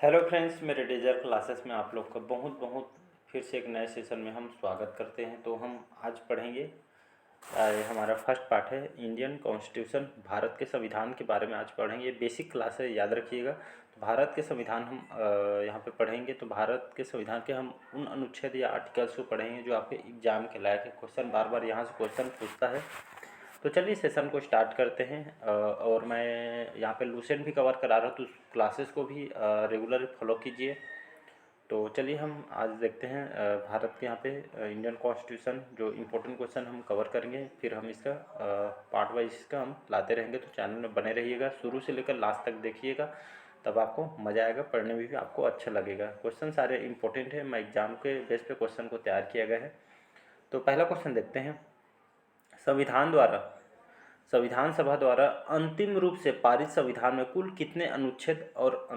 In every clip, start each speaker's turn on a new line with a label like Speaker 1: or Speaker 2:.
Speaker 1: Hello friends, मेरे डेजर classes में आप लोग का बहुत बहुत फिर से एक नए सेशन में हम स्वागत करते हैं। तो हम आज पढ़ेंगे हमारा फर्स्ट पार्ट है इंडियन कॉन्स्टिट्यूशन, भारत के संविधान के बारे में आज पढ़ेंगे। बेसिक क्लास है, याद रखिएगा। तो भारत के संविधान हम यहाँ पे पढ़ेंगे। तो भारत के संविधान के हम उन अनुच्छेद या आर्टिकल्स को पढ़ेंगे जो आपके एग्जाम के लायक है। क्वेश्चन बार बार यहाँ से क्वेश्चन पूछता है। तो चलिए सेशन को स्टार्ट करते हैं। और मैं यहाँ पे लूसेंट भी कवर करा रहा हूँ, तो क्लासेस को भी रेगुलर फॉलो कीजिए। तो चलिए हम आज देखते हैं भारत के यहाँ पे इंडियन कॉन्स्टिट्यूशन, जो इम्पोर्टेंट क्वेश्चन हम कवर करेंगे। फिर हम इसका पार्ट वाइज इसका हम लाते रहेंगे। तो चैनल में बने रहिएगा, शुरू से लेकर लास्ट तक देखिएगा, तब आपको मज़ा आएगा, पढ़ने में भी आपको अच्छा लगेगा। क्वेश्चन सारे इंपॉर्टेंट है, मैं एग्जाम के बेस पे क्वेश्चन को तैयार किया गया है। तो पहला क्वेश्चन देखते हैं। संविधान सभा द्वारा अंतिम रूप से पारित संविधान में कुल कितने अनुच्छेद और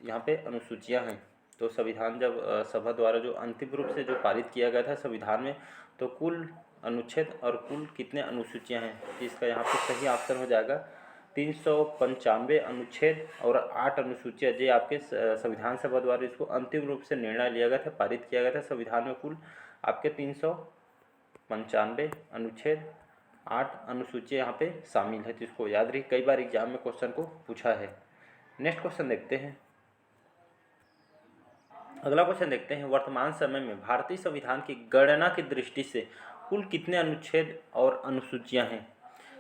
Speaker 1: यहाँ पे अनुसूचियाँ हैं। तो संविधान जब सभा द्वारा जो अंतिम रूप से जो पारित किया गया था संविधान में, तो कुल अनुच्छेद और कुल कितने अनुसूचियाँ हैं। तो इसका यहाँ पे सही आंसर हो जाएगा 395 अनुच्छेद और 8 अनुसूचियाँ। जो आपके संविधान सभा द्वारा इसको अंतिम रूप से निर्णय लिया गया था, पारित किया गया था संविधान में, कुल आपके 395 अनुच्छेद, 8 अनुसूचियाँ यहाँ पे शामिल है। तो इसको याद रखिए, कई बार एग्जाम में क्वेश्चन को पूछा है। नेक्स्ट क्वेश्चन देखते हैं। अगला क्वेश्चन देखते हैं। वर्तमान समय में भारतीय संविधान की गणना की दृष्टि से कुल कितने अनुच्छेद और अनुसूचियाँ हैं।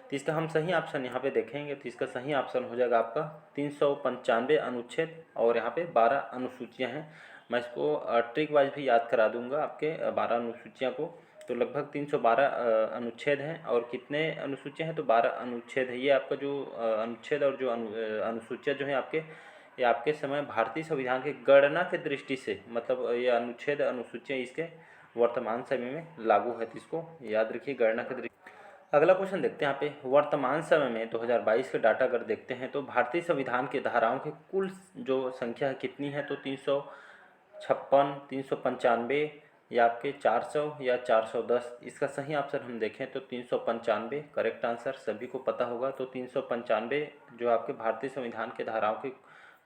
Speaker 1: तो इसका हम सही ऑप्शन यहाँ पे देखेंगे, तो इसका सही ऑप्शन हो जाएगा आपका 395 अनुच्छेद और यहाँ पे 12 अनुसूचियाँ हैं। मैं इसको ट्रिक वाइज भी याद करा दूंगा आपके 12 अनुसूचियाँ को। तो लगभग 312 अनुच्छेद हैं और कितने अनुसूचियाँ हैं, तो 12 अनुच्छेद है। ये आपका जो अनुच्छेद और जो अनुसूचियाँ जो है आपके, ये आपके समय भारतीय संविधान की गणना की दृष्टि से, मतलब ये अनुच्छेद अनुसूचियाँ इसके वर्तमान समय में लागू है। तो इसको याद रखिए, गणना की दृष्टि। अगला क्वेश्चन देखते हैं यहाँ पे। वर्तमान समय में 2022 के डाटा अगर देखते हैं तो भारतीय संविधान की धाराओं की कुल जो संख्या है कितनी है, तो 356, 395 या आपके 400 या 410। इसका सही ऑप्शन हम देखें तो 395 करेक्ट आंसर, सभी को पता होगा। तो 395 जो आपके भारतीय संविधान के धाराओं की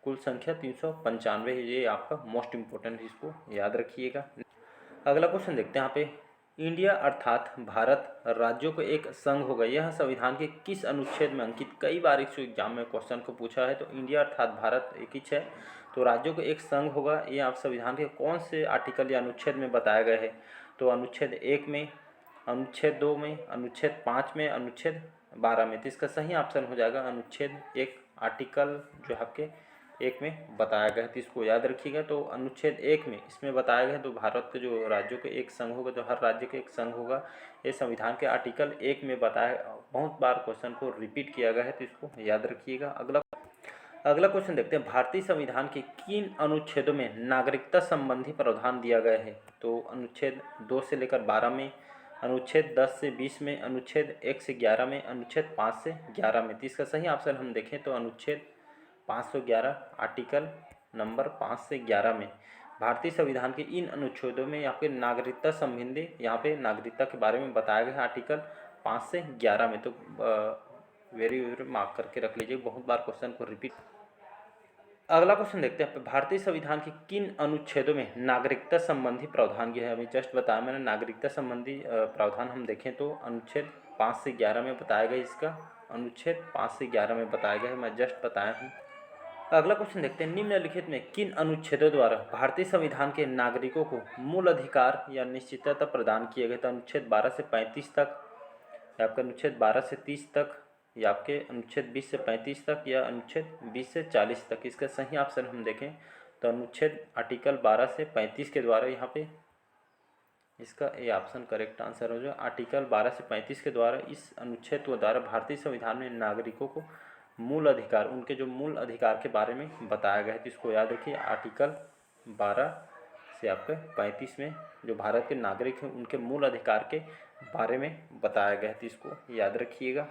Speaker 1: कुल संख्या 395 है, ये आपका मोस्ट इम्पोर्टेंट, इसको याद रखिएगा। अगला क्वेश्चन देखते हैं यहाँ पे। इंडिया अर्थात भारत राज्यों को एक संघ होगा, यह संविधान के किस अनुच्छेद में अंकित। कई बार इस एग्जाम में क्वेश्चन को पूछा है। तो इंडिया अर्थात भारत एक ही है, तो राज्यों को एक संघ होगा, ये आप संविधान के कौन से आर्टिकल या अनुच्छेद में बताया गया है। तो अनुच्छेद 1 में, अनुच्छेद 2 में, अनुच्छेद 5 में, अनुच्छेद 12 में। तो इसका सही ऑप्शन हो जाएगा अनुच्छेद 1, आर्टिकल जो आपके 1 में बताया गया है। तो इसको याद रखिएगा। तो अनुच्छेद 1 में इसमें बताया गया है, तो भारत के जो राज्यों के एक संघ होगा, तो हर राज्य के एक संघ होगा, ये संविधान के आर्टिकल 1 में बताया। बहुत बार क्वेश्चन को रिपीट किया गया है, तो इसको याद रखिएगा। अगला क्वेश्चन देखते हैं। भारतीय संविधान के किन अनुच्छेदों में नागरिकता संबंधी प्रावधान दिया गया है। तो अनुच्छेद 2 से लेकर 12 में, अनुच्छेद 10 से 20 में, अनुच्छेद 1 से 11 में, अनुच्छेद 5 से 11 में। तो इसका सही ऑप्शन हम देखें तो अनुच्छेद 511, आर्टिकल नंबर 5 से 11 में भारतीय संविधान के इन अनुच्छेदों में यहाँ पे नागरिकता संबंधी, यहाँ पे नागरिकता के बारे में बताया गया है आर्टिकल 5 से 11 में। तो वेरी मार्क करके रख लीजिए, बहुत बार क्वेश्चन को रिपीट। अगला क्वेश्चन देखते हैं। भारतीय संविधान के किन अनुच्छेदों में नागरिकता संबंधी प्रावधान किया है। अभी जस्ट बताया मैंने, नागरिकता संबंधी प्रावधान हम देखें तो अनुच्छेद 5 से 11 में बताया गया। इसका अनुच्छेद 5 से 11 में बताया गया है, मैं जस्ट बताया हूँ। अगला क्वेश्चन देखते हैं। निम्नलिखित में किन अनुच्छेदों द्वारा भारतीय संविधान के नागरिकों को मूल अधिकार या निश्चितता प्रदान किए गए। तो अनुच्छेद 12 से 35 तक, या आपका अनुच्छेद 12 से 30 तक, या आपके अनुच्छेद 20 से 35 तक, या अनुच्छेद 20 से 40 तक। इसका सही ऑप्शन हम देखें तो अनुच्छेद आर्टिकल 12 से 35 के द्वारा, यहाँ पे इसका ये ऑप्शन करेक्ट आंसर हो जाए। आर्टिकल 12 से 35 के द्वारा, इस अनुच्छेद के द्वारा भारतीय संविधान में नागरिकों को मूल अधिकार, उनके जो मूल अधिकार के बारे में बताया गया है। तो इसको याद रखिए, आर्टिकल 12 से आपके 35 में जो भारत के नागरिक हैं उनके मूल अधिकार के बारे में बताया गया है। तो इसको याद रखिएगा।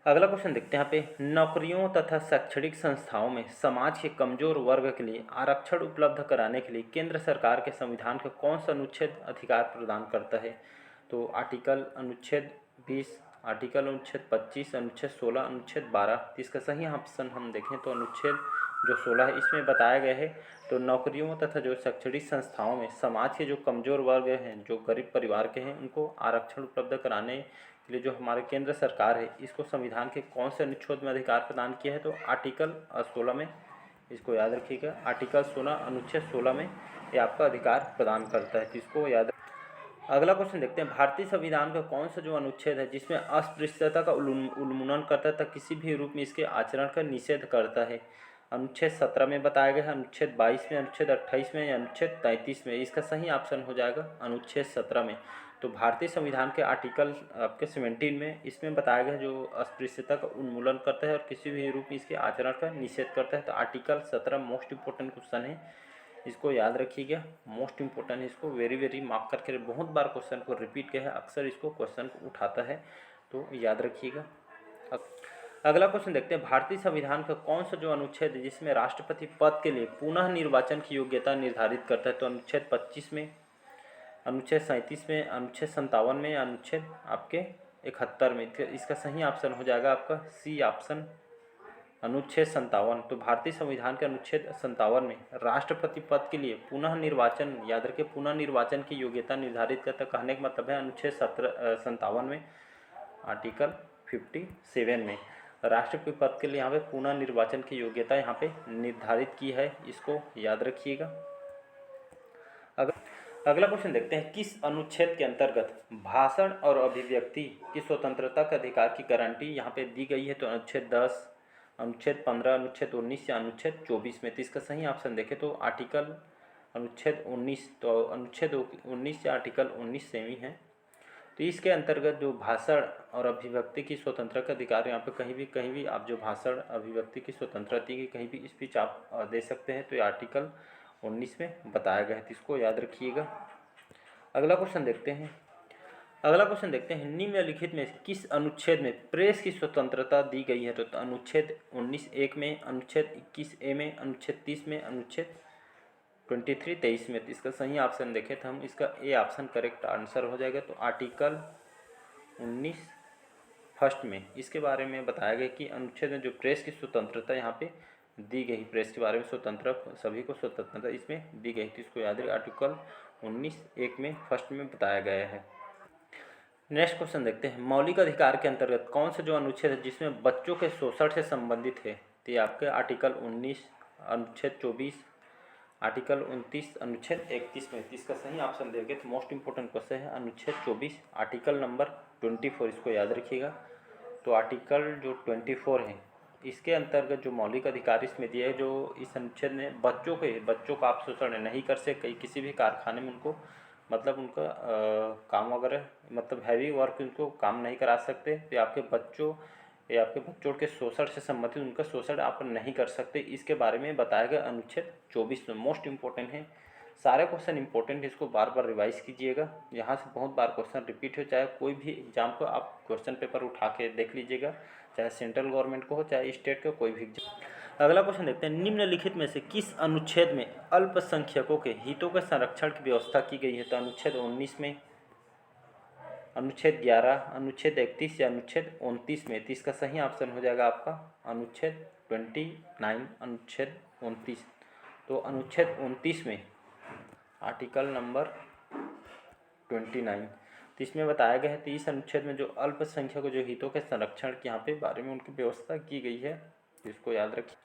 Speaker 1: अगला क्वेश्चन देखते हैं यहाँ पे। नौकरियों तथा शैक्षणिक संस्थाओं में समाज के कमजोर वर्ग के लिए आरक्षण उपलब्ध कराने के लिए केंद्र सरकार के संविधान का कौन सा अनुच्छेद अधिकार प्रदान करता है। तो आर्टिकल अनुच्छेद 20, आर्टिकल अनुच्छेद 25, अनुच्छेद 16, अनुच्छेद 12। तो इसका सही ऑप्शन हम देखें तो अनुच्छेद जो 16 है इसमें बताया गया है तो नौकरियों तथा जो शैक्षणिक संस्थाओं में समाज के जो कमज़ोर वर्ग हैं, जो गरीब परिवार के हैं, उनको आरक्षण उपलब्ध कराने के लिए जो हमारे केंद्र सरकार है, इसको संविधान के कौन से अनुच्छेद में अधिकार प्रदान किया है, तो आर्टिकल 16 में, इसको याद रखिएगा, आर्टिकल 16 अनुच्छेद 16 में ये आपका अधिकार प्रदान करता है, जिसको याद। अगला क्वेश्चन देखते हैं, भारतीय संविधान का कौन सा जो अनुच्छेद है जिसमें अस्पृश्यता का उन्मूलन करता है तथा किसी भी रूप में इसके आचरण का निषेध करता है। अनुच्छेद 17 में बताया गया है, अनुच्छेद 22 में, अनुच्छेद 28 में या अनुच्छेद 33 में। इसका सही ऑप्शन हो जाएगा अनुच्छेद 17 में। तो भारतीय संविधान के आर्टिकल आपके 17 में इसमें बताया गया जो अस्पृश्यता का उन्मूलन करता है और किसी भी रूप में इसके आचरण का निषेध करता है। तो आर्टिकल 17 मोस्ट इंपॉर्टेंट क्वेश्चन है, इसको याद रखिएगा, मोस्ट इंपॉर्टेंट है, इसको वेरी वेरी मार्क करके बहुत बार क्वेश्चन को रिपीट किया है, अक्सर इसको क्वेश्चन को उठाता है, तो याद रखिएगा। अगला क्वेश्चन देखते हैं, भारतीय संविधान का कौन सा जो अनुच्छेद है जिसमें राष्ट्रपति पद के लिए पुनः निर्वाचन की योग्यता निर्धारित करता है। तो अनुच्छेद 25 में, अनुच्छेद 37 में, अनुच्छेद 57 में, अनुच्छेद आपके 71 में। इसका सही ऑप्शन हो जाएगा आपका सी ऑप्शन, अनुच्छेद 57। तो भारतीय संविधान के अनुच्छेद 57 में राष्ट्रपति पद के लिए पुनः निर्वाचन, याद रखिए, पुनः निर्वाचन की योग्यता निर्धारित करता, कहने का मतलब है अनुच्छेद 57 में, आर्टिकल 57 में राष्ट्रपति पद के लिए यहाँ पे पुनः निर्वाचन की योग्यता यहाँ पे निर्धारित की है, इसको याद रखिएगा। अगला क्वेश्चन देखते हैं, किस अनुच्छेद के अंतर्गत भाषण और अभिव्यक्ति की स्वतंत्रता के अधिकार की गारंटी यहाँ पे दी गई है। तो अनुच्छेद 10, अनुच्छेद 15, अनुच्छेद 19 या अनुच्छेद 24 में। तो इसका सही ऑप्शन देखें तो आर्टिकल अनुच्छेद 19, तो अनुच्छेद 19 या आर्टिकल 19 सेम ही है। तो इसके अंतर्गत जो भाषण और अभिव्यक्ति की स्वतंत्रता का अधिकार, यहाँ पे कहीं भी आप जो भाषण अभिव्यक्ति की स्वतंत्रता की कहीं भी स्पीच आप दे सकते हैं, तो ये आर्टिकल 19 में बताया गया है, तो इसको याद रखिएगा। अगला क्वेश्चन देखते हैं, निम्नलिखित में किस अनुच्छेद में प्रेस की स्वतंत्रता दी गई है। तो अनुच्छेद 19(1) में, अनुच्छेद 21(a) में, अनुच्छेद 30 में, अनुच्छेद 23 में। तो इसका सही ऑप्शन देखें तो हम इसका ए ऑप्शन करेक्ट आंसर हो जाएगा। तो आर्टिकल 19 फर्स्ट में इसके बारे में बताया गया कि अनुच्छेद में जो प्रेस की स्वतंत्रता यहाँ पे दी गई, प्रेस के बारे में स्वतंत्र, सभी को स्वतंत्रता इसमें दी गई थी, इसको याद रखिए, आर्टिकल 19(1) में फर्स्ट में बताया गया है। नेक्स्ट क्वेश्चन देखते हैं, मौलिक अधिकार के अंतर्गत कौन सा जो अनुच्छेद है जिसमें बच्चों के शोषण से संबंधित है। तो ये आपके आर्टिकल 19, अनुच्छेद 24, आर्टिकल 29, अनुच्छेद 31 में। इसका सही ऑप्शन देंगे तो मोस्ट इंपोर्टेंट क्वेश्चन है अनुच्छेद 24, आर्टिकल नंबर 24, इसको याद रखिएगा। तो आर्टिकल जो 24 है इसके अंतर्गत जो मौलिक अधिकार इसमें दिए है, जो इस अनुच्छेद में बच्चों का आप शोषण नहीं कर सकते, किसी भी कारखाने में उनको मतलब उनका काम वगैरह मतलब हैवी वर्क उनको काम नहीं करा सकते। तो आपके बच्चों के शोषण से संबंधित उनका शोषण आप नहीं कर सकते, इसके बारे में बताया गया अनुच्छेद 24 में। मोस्ट इंपॉर्टेंट है, सारे क्वेश्चन इंपॉर्टेंट है, इसको बार बार रिवाइज कीजिएगा। यहाँ से बहुत बार क्वेश्चन रिपीट हो, चाहे कोई भी एग्जाम को आप क्वेश्चन पेपर उठा के देख लीजिएगा, चाहे सेंट्रल गवर्नमेंट को हो चाहे स्टेट का कोई भी एग्जाम। अगला क्वेश्चन देखते हैं, निम्नलिखित में से किस अनुच्छेद में अल्पसंख्यकों के हितों के संरक्षण की व्यवस्था की गई है। तो अनुच्छेद 19 में, अनुच्छेद 11, अनुच्छेद 31 या अनुच्छेद 29 में। तो इसका सही ऑप्शन हो जाएगा आपका अनुच्छेद 29, अनुच्छेद 29। तो अनुच्छेद 29 में आर्टिकल नंबर 29, तो इसमें बताया गया है, तो इस अनुच्छेद में जो अल्पसंख्यकों जो हितों के संरक्षण के यहाँ पे बारे में उनकी व्यवस्था की गई है, इसको याद रखिए।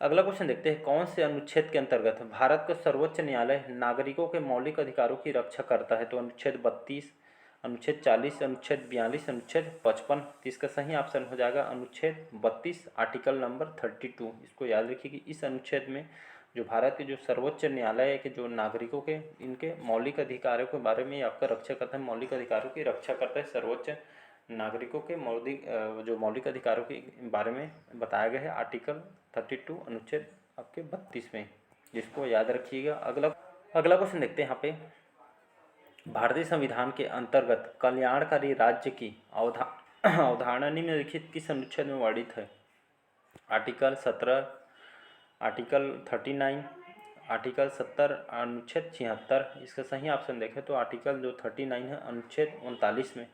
Speaker 1: अगला क्वेश्चन देखते हैं, कौन से अनुच्छेद के अंतर्गत भारत का सर्वोच्च न्यायालय नागरिकों के मौलिक अधिकारों की रक्षा करता है। तो अनुच्छेद 32, अनुच्छेद 40, अनुच्छेद 42, अनुच्छेद 55। तो इसका सही ऑप्शन हो जाएगा अनुच्छेद 32, आर्टिकल नंबर 32। इसको याद रखिए कि इस अनुच्छेद में जो भारत के जो सर्वोच्च न्यायालय के जो नागरिकों के इनके मौलिक अधिकारों के बारे में आपका रक्षा करता है, मौलिक अधिकारों की रक्षा करता है, सर्वोच्च नागरिकों के मौलिक अधिकारों के बारे में बताया गया है आर्टिकल 32, अनुच्छेद आपके 32 में, जिसको याद रखिएगा। अगला क्वेश्चन देखते हैं यहाँ पे, भारतीय संविधान के अंतर्गत कल्याणकारी राज्य की अवधारणा निम्नलिखित किस अनुच्छेद में वर्णित है। आर्टिकल 17, आर्टिकल 39, आर्टिकल 70, अनुच्छेद 76। इसका सही ऑप्शन देखें तो आर्टिकल जो 39 है अनुच्छेद 39 में।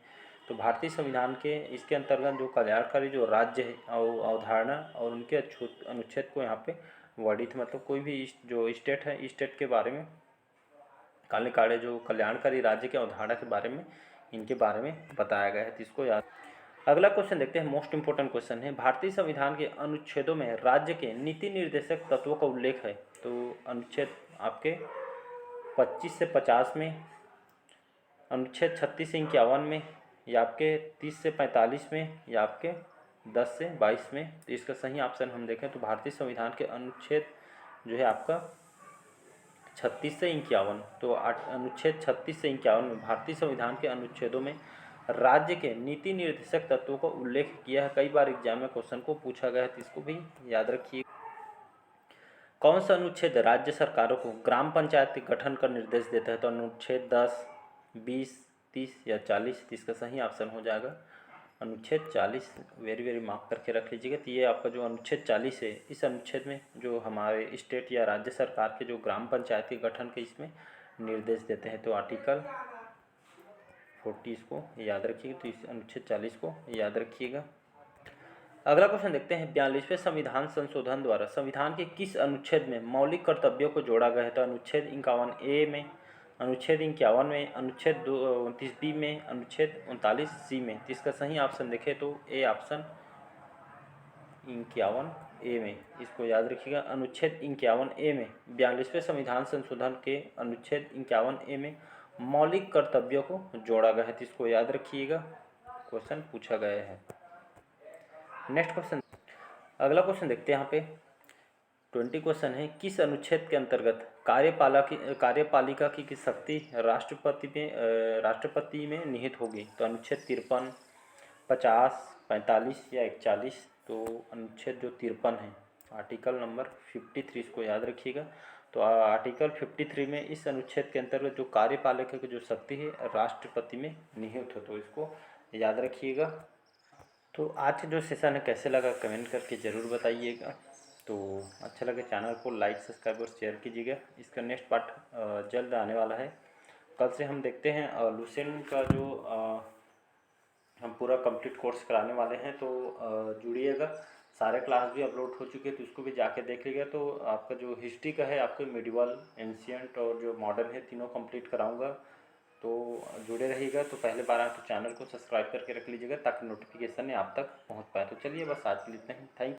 Speaker 1: तो भारतीय संविधान के इसके अंतर्गत जो कल्याणकारी जो राज्य है अवधारणा और उनके अनुच्छेद को यहाँ पे वडित मतलब कोई भी जो स्टेट है, स्टेट के बारे में, काले काड़े जो कल्याणकारी राज्य के अवधारणा के बारे में, इनके बारे में बताया गया है, तो इसको याद। अगला क्वेश्चन देखते हैं, मोस्ट इंपोर्टेंट क्वेश्चन है, भारतीय संविधान के अनुच्छेदों में राज्य के नीति निर्देशक तत्वों का उल्लेख है। तो अनुच्छेद आपके 25 से 50 में, अनुच्छेद 36 से 51 में, या आपके 30 से 45 में, या आपके 10 से 22 में। तो इसका सही ऑप्शन हम देखें तो भारतीय संविधान के अनुच्छेद जो है आपका 36 से 51। तो अनुच्छेद 36 से 51 में भारतीय संविधान के अनुच्छेदों में राज्य के नीति निर्देशक तत्वों का उल्लेख किया है। कई बार एग्जाम में क्वेश्चन को पूछा गया है, तो इसको भी याद रखिए। कौन सा अनुच्छेद राज्य सरकारों को ग्राम पंचायत के गठन का निर्देश देता है? तो अनुच्छेद 10, 20, 30 या 40। इसका सही ऑप्शन हो जाएगा अनुच्छेद 40। वेरी मार्क करके रख लीजिएगा। तो ये आपका जो अनुच्छेद 40 है, इस अनुच्छेद में जो हमारे स्टेट या राज्य सरकार के जो ग्राम पंचायत के गठन के इसमें निर्देश देते हैं। तो आर्टिकल 40 इसको याद रखिएगा। तो इस अनुच्छेद 40 को याद रखिएगा। अगला क्वेश्चन देखते हैं, 42वें संविधान संशोधन द्वारा संविधान के किस अनुच्छेद में मौलिक कर्तव्यों को जोड़ा गया है? तो अनुच्छेद 51A में, अनुच्छेद 51 में, अनुच्छेद 29B में, अनुच्छेद 39C में। तो इसका सही ऑप्शन देखें तो ए ऑप्शन 51A में, इसको याद रखिएगा। अनुच्छेद 51A में 42वें संविधान संशोधन के अनुच्छेद 51A में मौलिक कर्तव्यों को जोड़ा गया है, तो इसको याद रखिएगा, क्वेश्चन पूछा गया है। नेक्स्ट क्वेश्चन, अगला क्वेश्चन देखते हैं यहाँ पे 20 क्वेश्चन है, किस अनुच्छेद के अंतर्गत कार्यपालिका की शक्ति राष्ट्रपति में निहित होगी? तो अनुच्छेद 53, 50, 45 या 41। तो अनुच्छेद जो 53 है, आर्टिकल नंबर 53, इसको याद रखिएगा। तो आर्टिकल 53 में इस अनुच्छेद के अंतर्गत जो कार्यपालिका की जो शक्ति है राष्ट्रपति में निहित हो, तो इसको याद रखिएगा। तो आज जो सेशन है कैसे लगा कमेंट करके ज़रूर बताइएगा। तो अच्छा लगे चैनल को लाइक, सब्सक्राइब और शेयर कीजिएगा। इसका नेक्स्ट पार्ट जल्द आने वाला है। कल से हम देखते हैं लुसेंट का जो हम पूरा कंप्लीट कोर्स कराने वाले हैं, तो जुड़िएगा। सारे क्लास भी अपलोड हो चुके हैं, तो उसको भी जाके देख लीजिएगा। तो आपका जो हिस्ट्री का है, आपको मिडिवल, एंशियंट और जो मॉडर्न है, तीनों कंप्लीट कराऊंगा। तो जुड़े रहिएगा। तो पहले बार आप तो चैनल को सब्सक्राइब करके रख लीजिएगा ताकि नोटिफिकेशन आप तक पहुंच पाए। तो चलिए बस आज के लिए इतना ही। थैंक